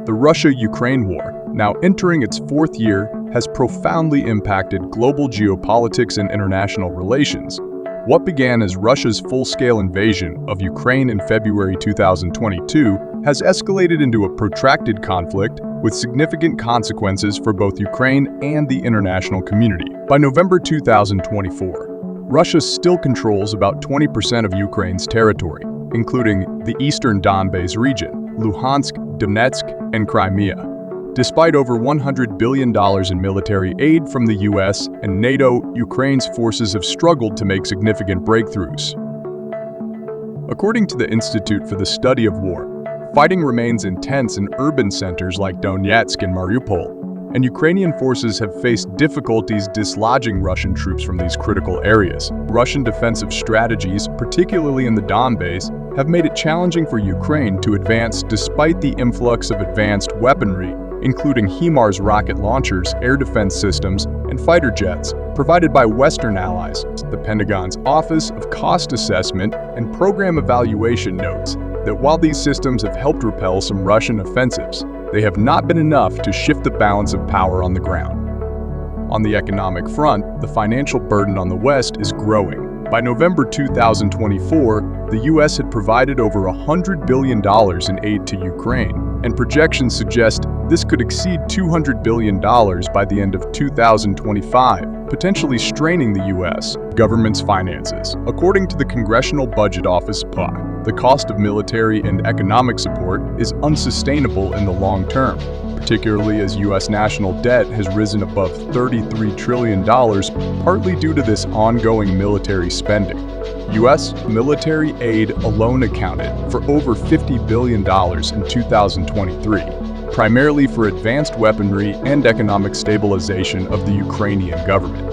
The Russia-Ukraine war, now entering its fourth year, has profoundly impacted global geopolitics and international relations. What began as Russia's full-scale invasion of Ukraine in February 2022 has escalated into a protracted conflict with significant consequences for both Ukraine and the international community. By November 2024, Russia still controls about 20% of Ukraine's territory, including the eastern Donbas region, Luhansk, Donetsk, and Crimea. Despite over $100 billion in military aid from the US and NATO, Ukraine's forces have struggled to make significant breakthroughs. According to the Institute for the Study of War, fighting remains intense in urban centers like Donetsk and Mariupol, and Ukrainian forces have faced difficulties dislodging Russian troops from these critical areas. Russian defensive strategies, particularly in the Donbas, have made it challenging for Ukraine to advance despite the influx of advanced weaponry, including HIMARS rocket launchers, air defense systems, and fighter jets, provided by Western allies. The Pentagon's Office of Cost Assessment and Program Evaluation notes that while these systems have helped repel some Russian offensives, they have not been enough to shift the balance of power on the ground. On the economic front, the financial burden on the West is growing. By November 2024, the US had provided over $100 billion in aid to Ukraine, and projections suggest this could exceed $200 billion by the end of 2025, potentially straining the US government's finances. According to the Congressional Budget Office (PA), the cost of military and economic support is unsustainable in the long term, particularly as US national debt has risen above $33 trillion, partly due to this ongoing military spending. US military aid alone accounted for over $50 billion in 2023, primarily for advanced weaponry and economic stabilization of the Ukrainian government.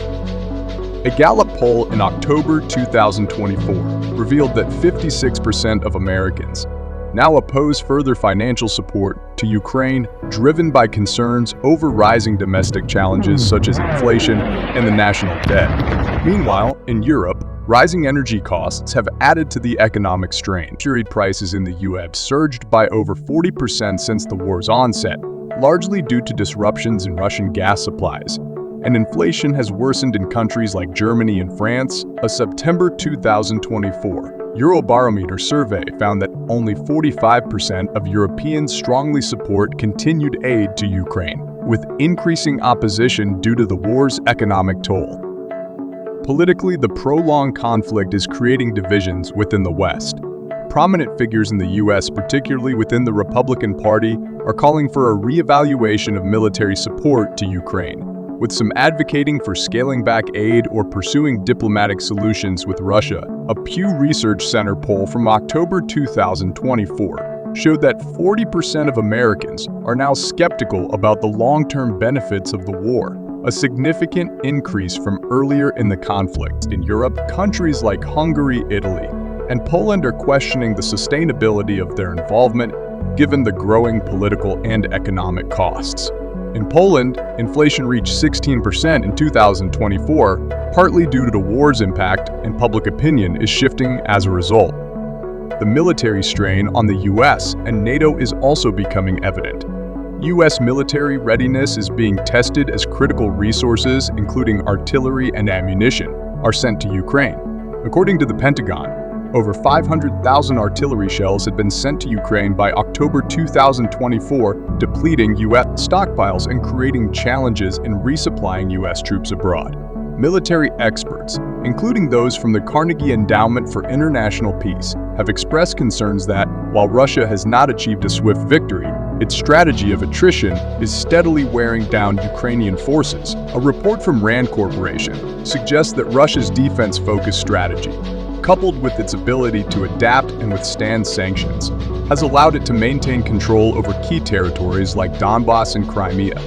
A Gallup poll in October 2024 revealed that 56% of Americans now oppose further financial support to Ukraine, driven by concerns over rising domestic challenges such as inflation and the national debt. Meanwhile, in Europe, rising energy costs have added to the economic strain. Food prices in the US surged by over 40% since the war's onset, largely due to disruptions in Russian gas supplies. And inflation has worsened in countries like Germany and France. A September 2024 Eurobarometer survey found that only 45% of Europeans strongly support continued aid to Ukraine, with increasing opposition due to the war's economic toll. Politically, the prolonged conflict is creating divisions within the West. Prominent figures in the US, particularly within the Republican Party, are calling for a reevaluation of military support to Ukraine, with some advocating for scaling back aid or pursuing diplomatic solutions with Russia. A Pew Research Center poll from October 2024 showed that 40% of Americans are now skeptical about the long-term benefits of the war, a significant increase from earlier in the conflict. In Europe, countries like Hungary, Italy, and Poland are questioning the sustainability of their involvement given the growing political and economic costs. In Poland, inflation reached 16% in 2024, partly due to the war's impact, and public opinion is shifting as a result. The military strain on the US and NATO is also becoming evident. US military readiness is being tested as critical resources, including artillery and ammunition, are sent to Ukraine. According to the Pentagon, over 500,000 artillery shells had been sent to Ukraine by October 2024, depleting US stockpiles and creating challenges in resupplying US troops abroad. Military experts, including those from the Carnegie Endowment for International Peace, have expressed concerns that, while Russia has not achieved a swift victory, its strategy of attrition is steadily wearing down Ukrainian forces. A report from RAND Corporation suggests that Russia's defense-focused strategy, coupled with its ability to adapt and withstand sanctions, has allowed it to maintain control over key territories like Donbas and Crimea,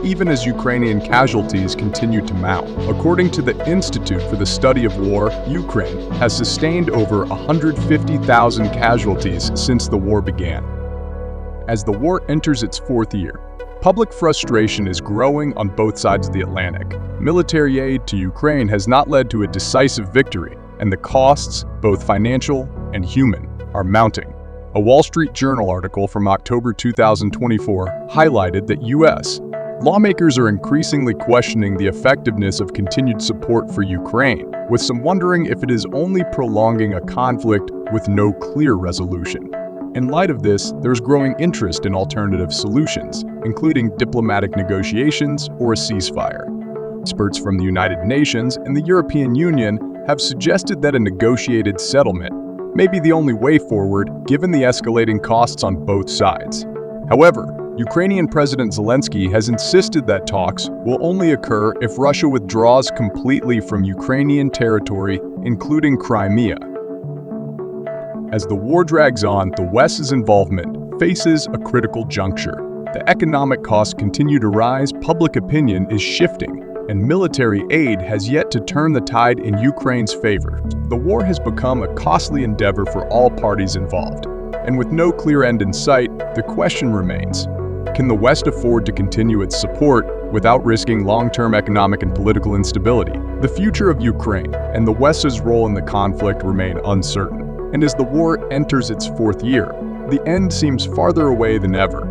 even as Ukrainian casualties continue to mount. According to the Institute for the Study of War, Ukraine has sustained over 150,000 casualties since the war began. As the war enters its fourth year, public frustration is growing on both sides of the Atlantic. Military aid to Ukraine has not led to a decisive victory, and the costs, both financial and human, are mounting. A Wall Street Journal article from October 2024 highlighted that U.S. lawmakers are increasingly questioning the effectiveness of continued support for Ukraine, with some wondering if it is only prolonging a conflict with no clear resolution. In light of this, there's growing interest in alternative solutions, including diplomatic negotiations or a ceasefire. Experts from the United Nations and the European Union have suggested that a negotiated settlement may be the only way forward given the escalating costs on both sides. However, Ukrainian President Zelensky has insisted that talks will only occur if Russia withdraws completely from Ukrainian territory, including Crimea. As the war drags on, the West's involvement faces a critical juncture. The economic costs continue to rise, public opinion is shifting, and military aid has yet to turn the tide in Ukraine's favor. The war has become a costly endeavor for all parties involved, and with no clear end in sight, the question remains: can the West afford to continue its support without risking long-term economic and political instability? The future of Ukraine and the West's role in the conflict remain uncertain, and as the war enters its fourth year, the end seems farther away than ever.